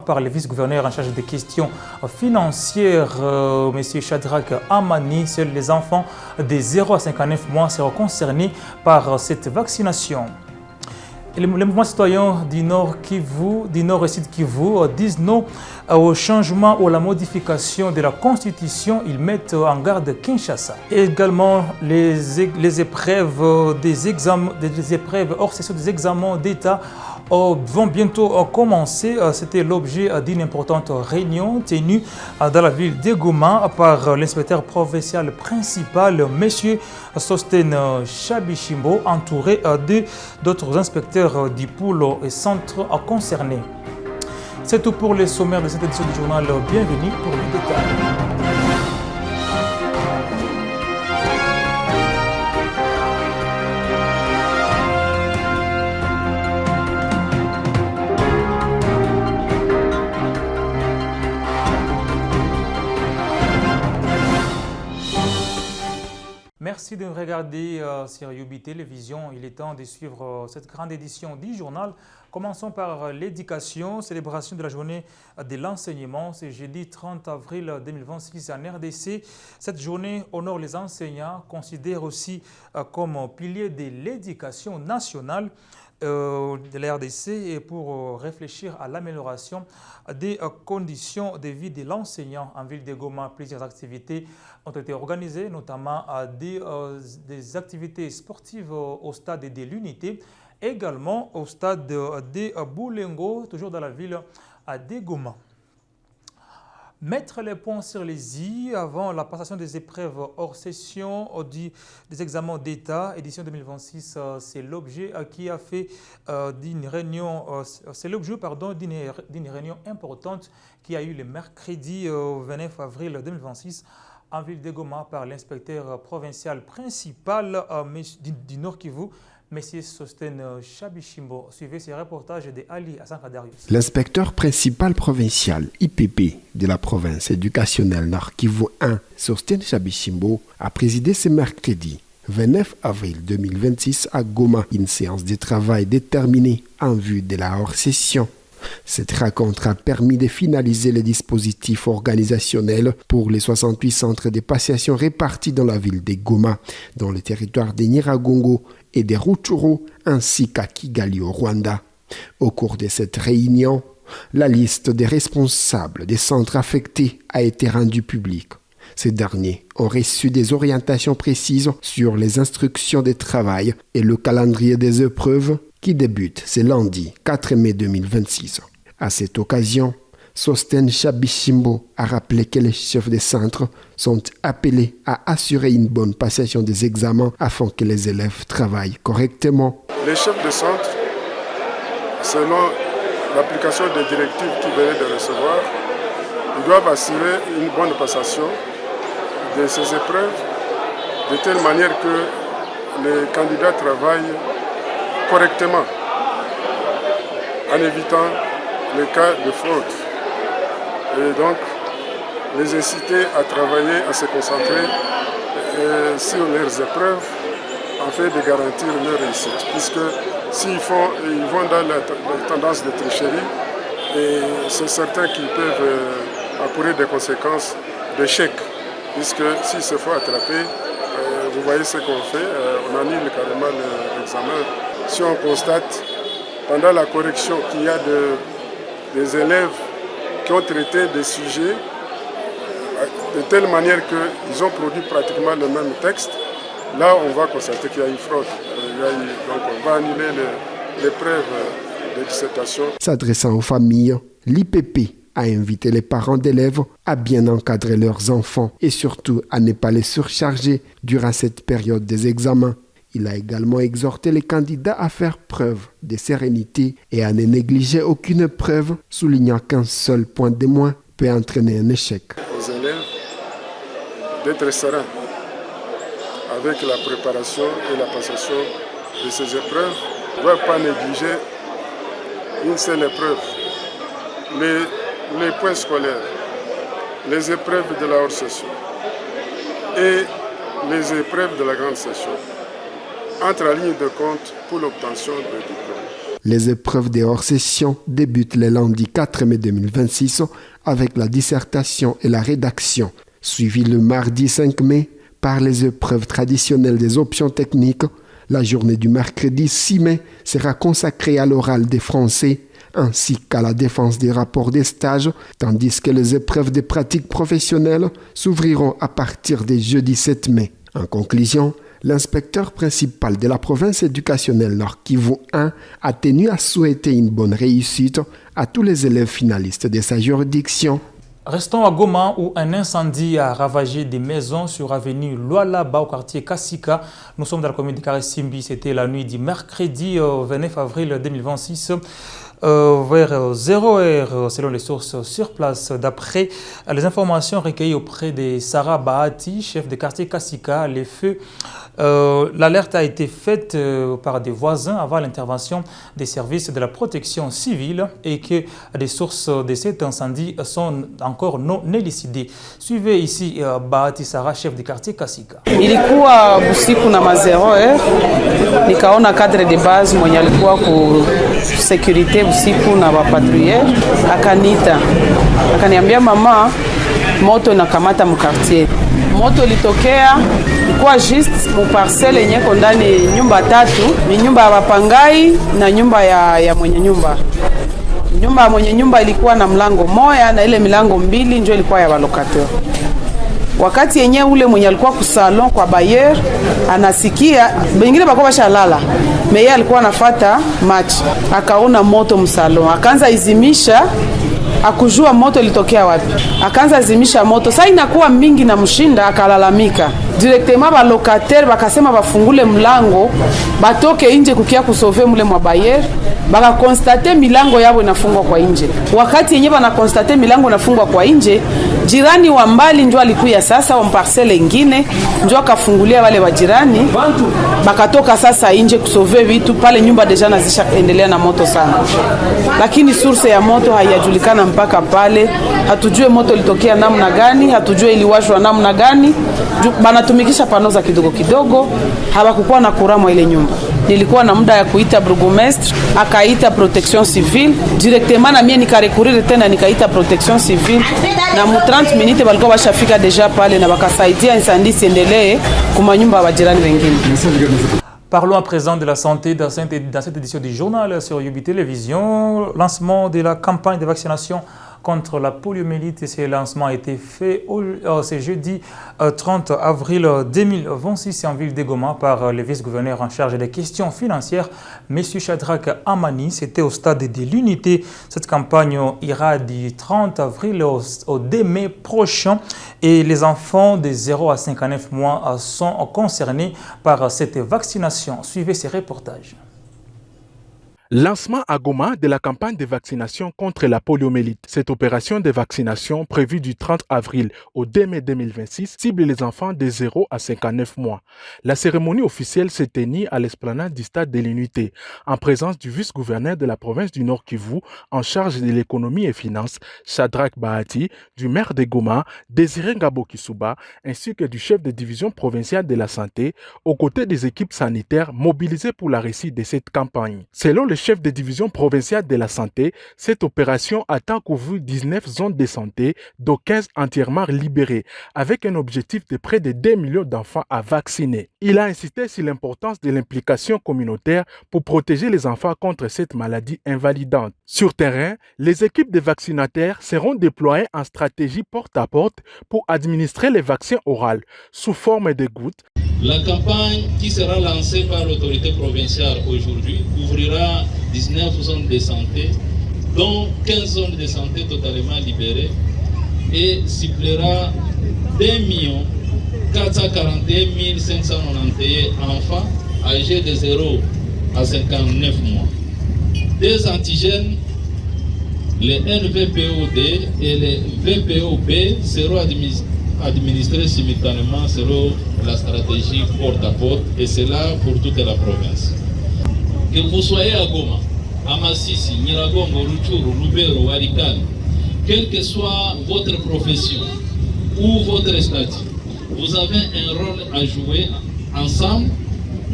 par le vice-gouverneur en charge des questions financières, M. Shadrach Amani. Seuls les enfants de 0 à 59 mois seront concernés par cette vaccination. Et les mouvements citoyens du Nord et Sud Kivu disent non au changement ou à la modification de la Constitution. Ils mettent en garde Kinshasa. Et également, les épreuves hors session des examens d'État vont bientôt commencer. C'était l'objet d'une importante réunion tenue dans la ville de Goma par l'inspecteur provincial principal, M. Sosten Chabishimbo, entouré d'autres inspecteurs du pôle et centres concernés. C'est tout pour les sommaires de cette édition du journal. Bienvenue pour les détails. Merci de regarder sur Yubi Télévision. Il est temps de suivre cette grande édition du journal. Commençons par l'éducation, célébration de la journée de l'enseignement. C'est jeudi 30 avril 2026 en RDC. Cette journée honore les enseignants, considère aussi comme pilier de l'éducation nationale de la RDC et pour réfléchir à l'amélioration des conditions de vie de l'enseignant. En ville de Goma, plusieurs activités ont été organisées, notamment des activités sportives au stade de l'Unité, également au stade de Boulengo, toujours dans la ville de Goma. Mettre les points sur les i avant la passation des épreuves hors session des examens d'État, édition 2026, c'est l'objet qui a fait d'une réunion, d'une réunion importante qui a eu le mercredi 29 avril 2026 en ville de Goma par l'inspecteur provincial principal du Nord Kivu, M. Sosten Chabishimbo. Suivez ces reportages de Ali Hassan Kadarius. L'inspecteur principal provincial IPP de la province éducationnelle Nord Kivu 1, Sosten Chabishimbo, a présidé ce mercredi 29 avril 2026 à Goma une séance de travail déterminée en vue de la hors-session. Cette rencontre a permis de finaliser les dispositifs organisationnels pour les 68 centres de passation répartis dans la ville de Goma, dans le territoire de Nyiragongo et de Rutshuru, ainsi qu'à Kigali au Rwanda. Au cours de cette réunion, la liste des responsables des centres affectés a été rendue publique. Ces derniers ont reçu des orientations précises sur les instructions de travail et le calendrier des épreuves qui débute ce lundi 4 mai 2026. À cette occasion, Sosten Chabishimbo a rappelé que les chefs des centres sont appelés à assurer une bonne passation des examens afin que les élèves travaillent correctement. Les chefs de centre, selon l'application des directives qu'ils venaient de recevoir, ils doivent assurer une bonne passation de ces épreuves de telle manière que les candidats travaillent correctement en évitant les cas de fraude. Et donc, les inciter à travailler, à se concentrer sur leurs épreuves afin de garantir leur réussite. Puisque s'ils vont dans la tendance de tricherie, c'est certain qu'ils peuvent accourir des conséquences d'échec. Puisque s'ils se font attraper, vous voyez ce qu'on fait, on annule carrément l'examen. Si on constate pendant la correction qu'il y a des élèves qui ont traité des sujets de telle manière qu'ils ont produit pratiquement le même texte, là on va constater qu'il y a eu fraude. Donc on va annuler l'épreuve de dissertation. S'adressant aux familles, l'IPP a invité les parents d'élèves à bien encadrer leurs enfants et surtout à ne pas les surcharger durant cette période des examens. Il a également exhorté les candidats à faire preuve de sérénité et à ne négliger aucune preuve, soulignant qu'un seul point de moins peut entraîner un échec. Aux élèves d'être sereins avec la préparation et la passation de ces épreuves. On ne doit pas négliger une seule épreuve. Les points scolaires, les épreuves de la hors-session et les épreuves de la grande session entrent en ligne de compte pour l'obtention de diplôme. Les épreuves des hors-session débutent le lundi 4 mai 2026 avec la dissertation et la rédaction, suivi le mardi 5 mai par les épreuves traditionnelles des options techniques. La journée du mercredi 6 mai sera consacrée à l'oral des Français ainsi qu'à la défense des rapports des stages, tandis que les épreuves des pratiques professionnelles s'ouvriront à partir du jeudi 7 mai. En conclusion, l'inspecteur principal de la province éducationnelle Nord Kivu 1 a tenu à souhaiter une bonne réussite à tous les élèves finalistes de sa juridiction. Restons à Goma où un incendie a ravagé des maisons sur avenue Lualaba au quartier Kassika. Nous sommes dans la commune de Karesimbi. C'était la nuit du mercredi 29 avril 2026. Vers 0h selon les sources sur place. D'après les informations recueillies auprès de Sarah Bahati, chef de quartier Kassika, les feux, l'alerte a été faite par des voisins avant l'intervention des services de la protection civile et que des sources de cet incendie sont encore non élucidées. Suivez ici Bahati Sarah, chef de quartier Kassika. Ilikuwa usiku na 0h nikaona cadre de base mwenye alikuwa ku security usiku na wapatrouiller akaniambia mama, moto inakamata mkartier. Moto litokea ilikuwa just mu parcelle yenye ko ndani nyumba 3, ni nyumba ya wapangai na nyumba ya mwenye nyumba. Nyumba ya mwenye nyumba ilikuwa na mlango moja na ile milango 2 ndio ilikuwa ya walokateur. Wakati yenye ule mwenye alikuwa ku salon kwa bayer anasikia bengine bako bashalala, meye alikuwa anafuata match, akaona moto msalon, akaanza izimisha, akujua moto litokea wapi, akaanza izimisha moto. Sasa inakuwa mingi na mshinda, akalalamika directement ba locataire bakasema bafungule mlango batoke nje kukia kusove mule mwa bayer, baka constate milango yao inafungwa kwa nje. Wakati yenyewe bana constate milango inafungwa kwa nje, jirani wa mbali ndio alikuya sasa wa parcelle nyingine ndio akafungulia wale wa jirani, bakatoka sasa nje kusove vitu pale. Nyumba deja nazisha endelea na moto sana, lakini source ya moto haijulikana mpaka pale. Hatujue moto litokea namna gani, hatujue iliwashwa namna gani. Banatumikisha panoza kidogo kidogo, hawakukuwa na kurama ile nyumba. Nilikuwa na muda ya kuita burgomestre, akaita protection civile directement, na mie nikarekurire tena nikaita protection civile, na mu 30 minutes balikuwa bashafika deja pale na bakasaidia incendie siendelee kuma nyumba wa jirani wengine. Parlons à présent de la santé dans cette édition du journal sur UB Télévision. Lancement de la campagne de vaccination contre la poliomyélite. Ce lancement a été fait ce jeudi 30 avril 2026 en ville de Goma par le vice-gouverneur en charge des questions financières, M. Shadrach Amani. C'était au stade de l'unité. Cette campagne ira du 30 avril au 2 mai prochain et les enfants de 0 à 59 mois sont concernés par cette vaccination. Suivez ces reportages. Lancement à Goma de la campagne de vaccination contre la poliomyélite. Cette opération de vaccination prévue du 30 avril au 2 mai 2026 cible les enfants de 0 à 59 mois. La cérémonie officielle s'est tenue à l'esplanade du stade de l'unité en présence du vice-gouverneur de la province du Nord Kivu en charge de l'économie et finances, Shadrach Bahati, du maire de Goma, Désiré Ngabo Kisuba, ainsi que du chef de division provinciale de la santé, aux côtés des équipes sanitaires mobilisées pour la réussite de cette campagne. Selon le chef de division provinciale de la santé, cette opération atteint couvert 19 zones de santé, dont 15 entièrement libérées, avec un objectif de près de 2 millions d'enfants à vacciner. Il a insisté sur l'importance de l'implication communautaire pour protéger les enfants contre cette maladie invalidante. Sur terrain, les équipes de vaccinateurs seront déployées en stratégie porte à porte pour administrer les vaccins oraux sous forme de gouttes. La campagne qui sera lancée par l'autorité provinciale aujourd'hui couvrira 19 zones de santé, dont 15 zones de santé totalement libérées et ciblera 2 441 591 enfants âgés de 0 à 59 mois. Des antigènes, les NVPO-D et les VPO-B seront administrés simultanément selon la stratégie porte à porte, et c'est là pour toute la province. Que vous soyez à Goma, à Massissi, Nyiragongo, Rutshuru, Lubero, Walikale, quelle que soit votre profession ou votre statut, vous avez un rôle à jouer. Ensemble,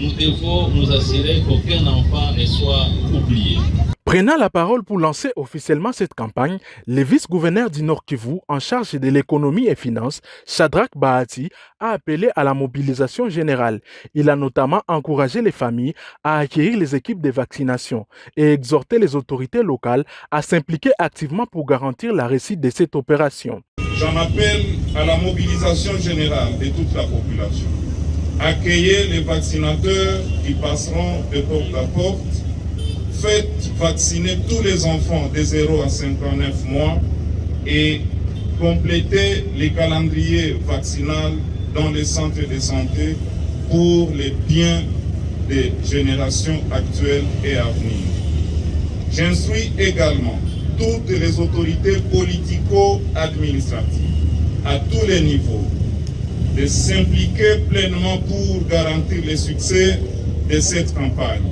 nous devons nous assurer qu'aucun enfant ne soit oublié. Prenant la parole pour lancer officiellement cette campagne, le vice-gouverneur du Nord Kivu en charge de l'économie et finances, Shadrach Bahati, a appelé à la mobilisation générale. Il a notamment encouragé les familles à acquérir les équipes de vaccination et exhorté les autorités locales à s'impliquer activement pour garantir la réussite de cette opération. J'en appelle à la mobilisation générale de toute la population. Accueillez les vaccinateurs qui passeront de porte à porte. Faites vacciner tous les enfants de 0 à 59 mois et complétez les calendriers vaccinaux dans les centres de santé pour le bien des générations actuelles et à venir. J'instruis également toutes les autorités politico-administratives à tous les niveaux de s'impliquer pleinement pour garantir le succès de cette campagne.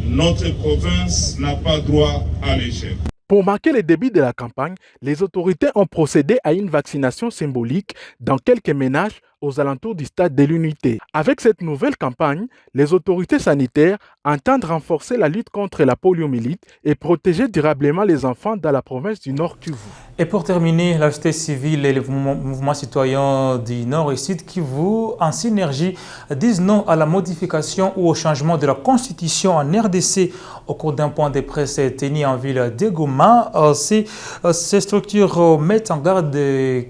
Notre province n'a pas droit à l'échec. Pour marquer le début de la campagne, les autorités ont procédé à une vaccination symbolique dans quelques ménages aux alentours du stade de l'Unité. Avec cette nouvelle campagne, les autorités sanitaires entendent renforcer la lutte contre la poliomyélite et protéger durablement les enfants dans la province du Nord Kivu. Et pour terminer, la société civile et le mouvement citoyen du Nord et Sud Kivu, en synergie, disent non à la modification ou au changement de la constitution en RDC au cours d'un point de presse tenu en ville de Goma. Ces structures mettent en garde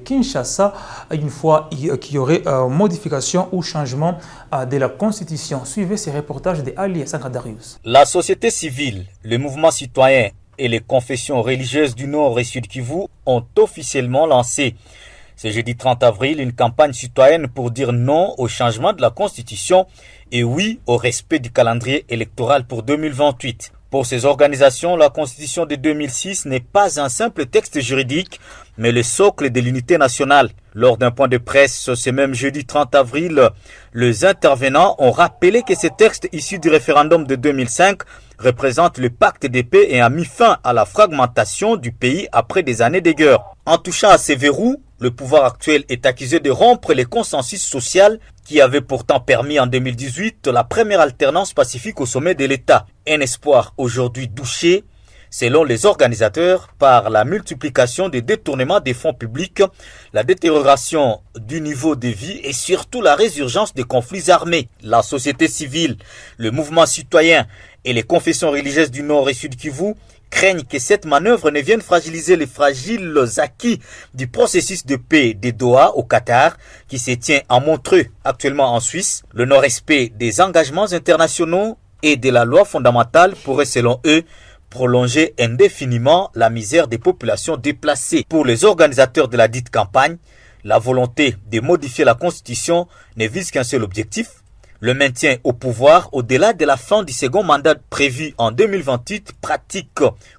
Kinshasa une fois qu'il y aurait modification ou changement de la constitution. Suivez ces reportages de Ali Darius. La société civile, le mouvement citoyen et les confessions religieuses du Nord et Sud Kivu ont officiellement lancé ce jeudi 30 avril une campagne citoyenne pour dire non au changement de la constitution et oui au respect du calendrier électoral pour 2028. Pour ces organisations, la constitution de 2006 n'est pas un simple texte juridique, mais le socle de l'unité nationale. Lors d'un point de presse ce même jeudi 30 avril, les intervenants ont rappelé que ce texte issu du référendum de 2005 représente le pacte de paix et a mis fin à la fragmentation du pays après des années de guerre. En touchant à ces verrous, le pouvoir actuel est accusé de rompre les consensus social qui avait pourtant permis en 2018 la première alternance pacifique au sommet de l'État. Un espoir aujourd'hui douché, selon les organisateurs, par la multiplication des détournements des fonds publics, la détérioration du niveau de vie et surtout la résurgence des conflits armés. La société civile, le mouvement citoyen et les confessions religieuses du Nord et Sud Kivu craignent que cette manœuvre ne vienne fragiliser les fragiles acquis du processus de paix des Doha au Qatar qui se tient à Montreux, actuellement en Suisse. Le non-respect des engagements internationaux et de la loi fondamentale pourrait, selon eux, prolonger indéfiniment la misère des populations déplacées. Pour les organisateurs de la dite campagne, la volonté de modifier la Constitution ne vise qu'un seul objectif, le maintien au pouvoir au-delà de la fin du second mandat prévu en 2028, pratique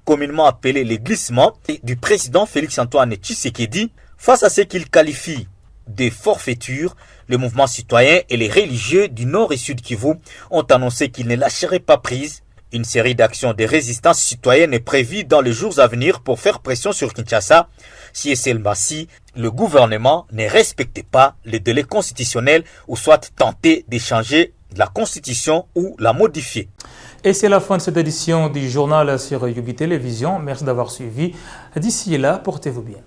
communément appelée les glissements du président Félix-Antoine Tshisekedi. Face à ce qu'il qualifie de forfaiture, le mouvement citoyen et les religieux du Nord et Sud Kivu ont annoncé qu'ils ne lâcheraient pas prise. Une série d'actions de résistance citoyenne est prévue dans les jours à venir pour faire pression sur Kinshasa si et seulement si le gouvernement ne respectait pas les délais constitutionnels ou soit tenté de changer la constitution ou la modifier. Et c'est la fin de cette édition du journal sur Yubi Télévision. Merci d'avoir suivi. D'ici là, portez-vous bien.